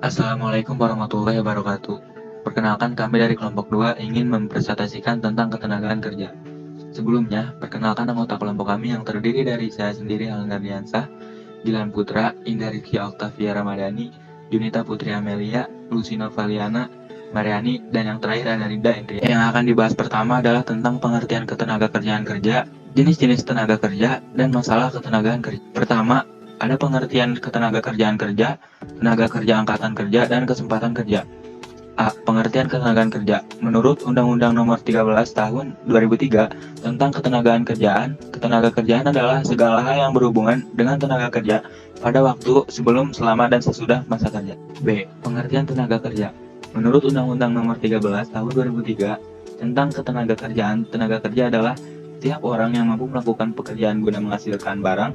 Assalamualaikum warahmatullahi wabarakatuh. Perkenalkan, kami dari kelompok 2 ingin mempresentasikan tentang ketenagaan kerja. Sebelumnya, perkenalkan anggota kelompok kami yang terdiri dari saya sendiri, Halna Diansah, Gilan Putra, Indah Rizky Octavia Ramadhani, Junita Putri Amelia, Lucina Valiana, Mariani, dan yang terakhir ada Rinda Indria. Yang akan dibahas pertama adalah tentang pengertian ketenaga kerjaan kerja, jenis-jenis tenaga kerja, dan masalah ketenagaan kerja. Pertama, ada pengertian ketenaga kerjaan kerja, tenaga kerja angkatan kerja, dan kesempatan kerja. A. Pengertian ketenagaan kerja. Menurut Undang-Undang Nomor 13 Tahun 2003 tentang Ketenagaan Kerjaan, ketenaga kerjaan adalah segala hal yang berhubungan dengan tenaga kerja pada waktu sebelum, selama, dan sesudah masa kerja. B. Pengertian tenaga kerja. Menurut Undang-Undang Nomor 13 Tahun 2003 tentang Ketenaga Kerjaan, tenaga kerja adalah setiap orang yang mampu melakukan pekerjaan guna menghasilkan barang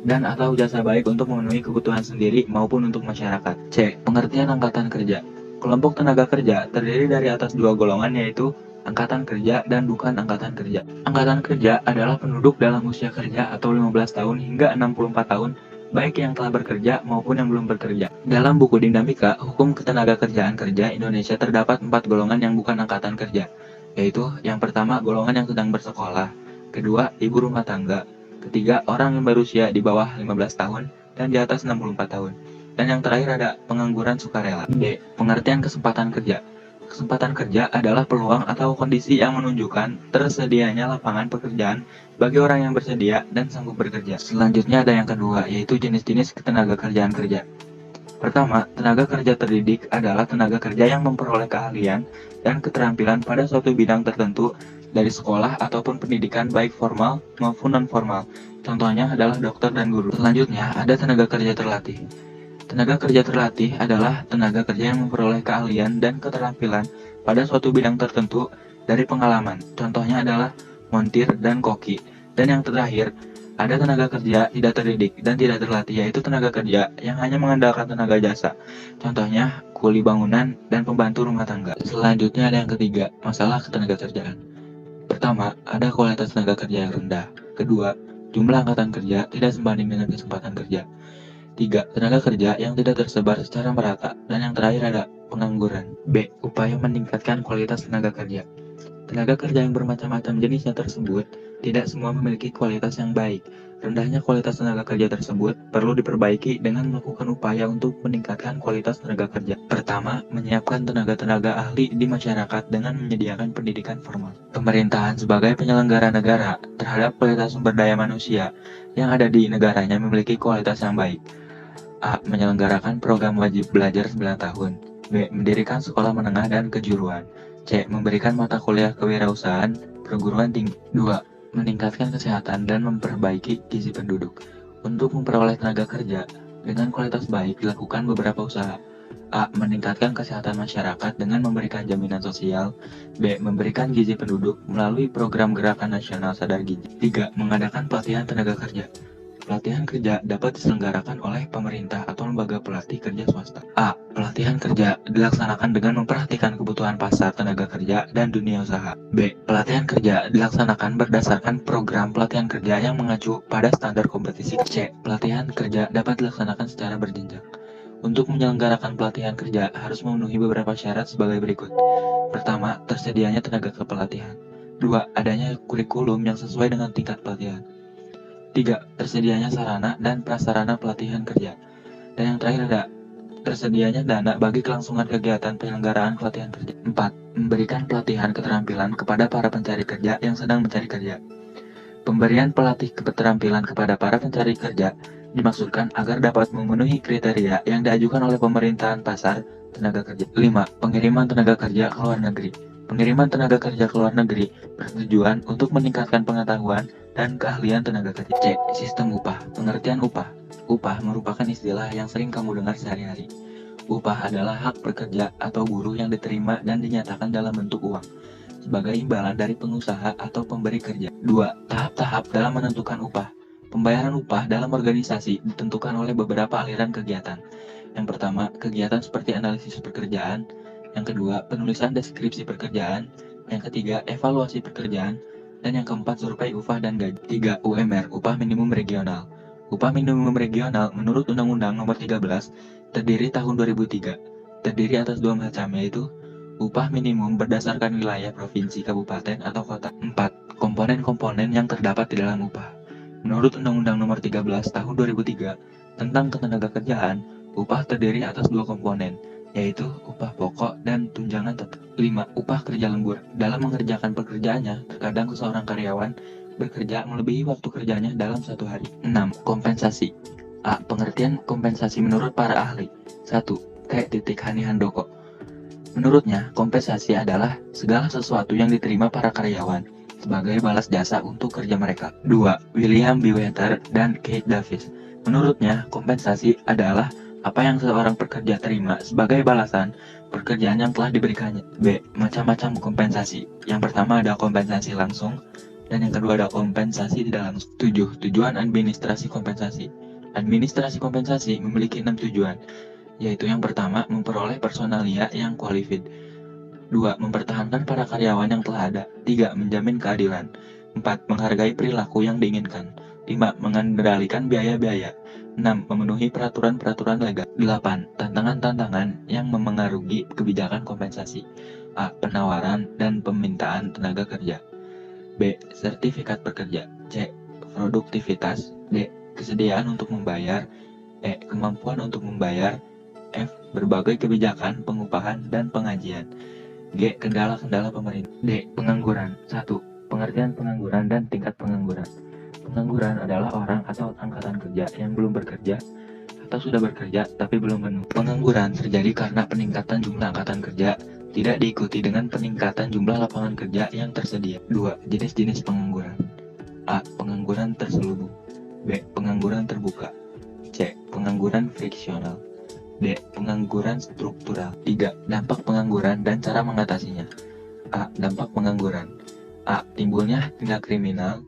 dan atau jasa baik untuk memenuhi kebutuhan sendiri maupun untuk masyarakat. C. Pengertian angkatan kerja. Kelompok tenaga kerja terdiri dari atas dua golongan, yaitu angkatan kerja dan bukan angkatan kerja. Angkatan kerja adalah penduduk dalam usia kerja atau 15 tahun hingga 64 tahun, baik yang telah bekerja maupun yang belum bekerja. Dalam buku Dinamika Hukum Ketenaga Kerjaan Kerja Indonesia terdapat 4 golongan yang bukan angkatan kerja, yaitu yang pertama golongan yang sedang bersekolah, kedua ibu rumah tangga, ketiga orang yang berusia di bawah 15 tahun dan di atas 64 tahun. Dan yang terakhir ada pengangguran sukarela. D. Pengertian kesempatan kerja. Kesempatan kerja adalah peluang atau kondisi yang menunjukkan tersedianya lapangan pekerjaan bagi orang yang bersedia dan sanggup bekerja. Selanjutnya ada yang kedua, yaitu jenis-jenis ketenaga kerjaan kerja. Pertama, tenaga kerja terdidik adalah tenaga kerja yang memperoleh keahlian dan keterampilan pada suatu bidang tertentu dari sekolah ataupun pendidikan baik formal maupun non-formal. Contohnya adalah dokter dan guru. Selanjutnya, ada tenaga kerja terlatih. Tenaga kerja terlatih adalah tenaga kerja yang memperoleh keahlian dan keterampilan pada suatu bidang tertentu dari pengalaman. Contohnya adalah montir dan koki. Dan yang terakhir, ada tenaga kerja tidak terdidik dan tidak terlatih, yaitu tenaga kerja yang hanya mengandalkan tenaga jasa. Contohnya kuli bangunan dan pembantu rumah tangga. Selanjutnya ada yang ketiga, masalah ketenaga kerjaan. Pertama, ada kualitas tenaga kerja yang rendah. Kedua, jumlah angkatan kerja tidak sebanding dengan kesempatan kerja. Tiga, tenaga kerja yang tidak tersebar secara merata. Dan yang terakhir ada pengangguran. B. Upaya meningkatkan kualitas tenaga kerja. Tenaga kerja yang bermacam-macam jenisnya tersebut tidak semua memiliki kualitas yang baik. Rendahnya kualitas tenaga kerja tersebut perlu diperbaiki dengan melakukan upaya untuk meningkatkan kualitas tenaga kerja. Pertama, menyiapkan tenaga-tenaga ahli di masyarakat dengan menyediakan pendidikan formal. Pemerintahan sebagai penyelenggara negara terhadap kualitas sumber daya manusia yang ada di negaranya memiliki kualitas yang baik. A. Menyelenggarakan program wajib belajar 9 tahun. B. Mendirikan sekolah menengah dan kejuruan. C. Memberikan mata kuliah kewirausahaan perguruan tinggi. 2. Meningkatkan kesehatan dan memperbaiki gizi penduduk. Untuk memperoleh tenaga kerja dengan kualitas baik dilakukan beberapa usaha. A. Meningkatkan kesehatan masyarakat dengan memberikan jaminan sosial. B. Memberikan gizi penduduk melalui program Gerakan Nasional Sadar Gizi. 3. Mengadakan pelatihan tenaga kerja. Pelatihan kerja dapat diselenggarakan oleh pemerintah atau lembaga pelatih kerja swasta. A. Pelatihan kerja dilaksanakan dengan memperhatikan kebutuhan pasar tenaga kerja dan dunia usaha. B. Pelatihan kerja dilaksanakan berdasarkan program pelatihan kerja yang mengacu pada standar kompetisi. C. Pelatihan kerja dapat dilaksanakan secara berjenjang. Untuk menyelenggarakan pelatihan kerja harus memenuhi beberapa syarat sebagai berikut. Pertama, tersedianya tenaga kepelatihan. 2. Adanya kurikulum yang sesuai dengan tingkat pelatihan. 3. Tersedianya sarana dan prasarana pelatihan kerja. Dan yang terakhir ada tersedianya dana bagi kelangsungan kegiatan penyelenggaraan pelatihan kerja. 4. Memberikan pelatihan keterampilan kepada para pencari kerja yang sedang mencari kerja. Pemberian pelatih keterampilan kepada para pencari kerja dimaksudkan agar dapat memenuhi kriteria yang diajukan oleh pemerintahan pasar tenaga kerja. 5. Pengiriman tenaga kerja ke luar negeri. Pengiriman tenaga kerja ke luar negeri bertujuan untuk meningkatkan pengetahuan dan keahlian tenaga kerja. C. Sistem upah. Pengertian upah. Upah merupakan istilah yang sering kamu dengar sehari-hari. Upah adalah hak pekerja atau buruh yang diterima dan dinyatakan dalam bentuk uang sebagai imbalan dari pengusaha atau pemberi kerja. 2. Tahap-tahap dalam menentukan upah. Pembayaran upah dalam organisasi ditentukan oleh beberapa aliran kegiatan. Yang pertama, kegiatan seperti analisis pekerjaan. Yang kedua, penulisan deskripsi pekerjaan. Yang ketiga, evaluasi pekerjaan. Dan yang keempat, survei upah dan gaji. 3. UMR, upah minimum regional. Upah minimum regional menurut Undang-Undang Nomor 13 terdiri tahun 2003. Terdiri atas dua macam, yaitu upah minimum berdasarkan wilayah provinsi, kabupaten, atau kota. 4. Komponen-komponen yang terdapat di dalam upah. Menurut Undang-Undang Nomor 13 Tahun 2003 tentang Ketenagakerjaan, upah terdiri atas dua komponen, yaitu upah pokok dan tunjangan tetap. 5. Upah kerja lembur. Dalam mengerjakan pekerjaannya, terkadang seorang karyawan bekerja melebihi waktu kerjanya dalam satu hari. 6. Kompensasi. A. Pengertian kompensasi menurut para ahli. 1. T. Hani Handoko. Menurutnya, kompensasi adalah segala sesuatu yang diterima para karyawan sebagai balas jasa untuk kerja mereka. 2. William B. Winter dan Kate Davis. Menurutnya, kompensasi adalah apa yang seorang pekerja terima sebagai balasan pekerjaan yang telah diberikannya. B. Macam-macam kompensasi. Yang pertama ada kompensasi langsung, dan yang kedua ada kompensasi tidak langsung. 7. Tujuan administrasi kompensasi. Administrasi kompensasi memiliki 6 tujuan, yaitu yang pertama, memperoleh personalia yang qualified. 2. Mempertahankan para karyawan yang telah ada. 3. Menjamin keadilan. 4. Menghargai perilaku yang diinginkan. 5. Mengendalikan biaya-biaya. 6. Memenuhi peraturan-peraturan legal. 8. Tantangan-tantangan yang memengaruhi kebijakan kompensasi. A. Penawaran dan pemintaan tenaga kerja. B. Sertifikat pekerja. C. Produktivitas. D. Kesediaan untuk membayar. E. Kemampuan untuk membayar. F. Berbagai kebijakan pengupahan dan pengajian. G. Kendala-kendala pemerintah. D. Pengangguran. 1. Pengertian pengangguran dan tingkat pengangguran. Pengangguran adalah orang atau angkatan kerja yang belum bekerja atau sudah bekerja tapi belum penuh. Pengangguran terjadi karena peningkatan jumlah angkatan kerja tidak diikuti dengan peningkatan jumlah lapangan kerja yang tersedia. 2. Jenis-jenis pengangguran. A. Pengangguran terselubung. B. Pengangguran terbuka. C. Pengangguran friksional. D. Pengangguran struktural. 3. Dampak pengangguran dan cara mengatasinya. A. Dampak pengangguran. A. Timbulnya tindak kriminal.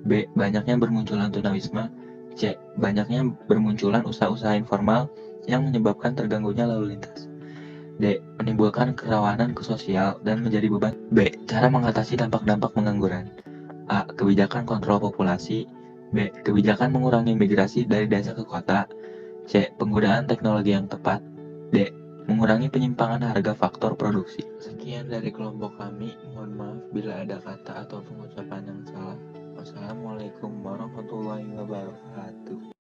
B. Banyaknya bermunculan tunawisma. C. Banyaknya bermunculan usaha-usaha informal yang menyebabkan terganggunya lalu lintas. D. Menimbulkan kerawanan ke sosial dan menjadi beban. B. Cara mengatasi dampak-dampak pengangguran. A. Kebijakan kontrol populasi. B. Kebijakan mengurangi migrasi dari desa ke kota. C. Penggunaan teknologi yang tepat. D. Mengurangi penyimpangan harga faktor produksi. Sekian dari kelompok kami. Mohon maaf bila ada kata atau pengucapan yang salah. Wassalamualaikum warahmatullahi wabarakatuh.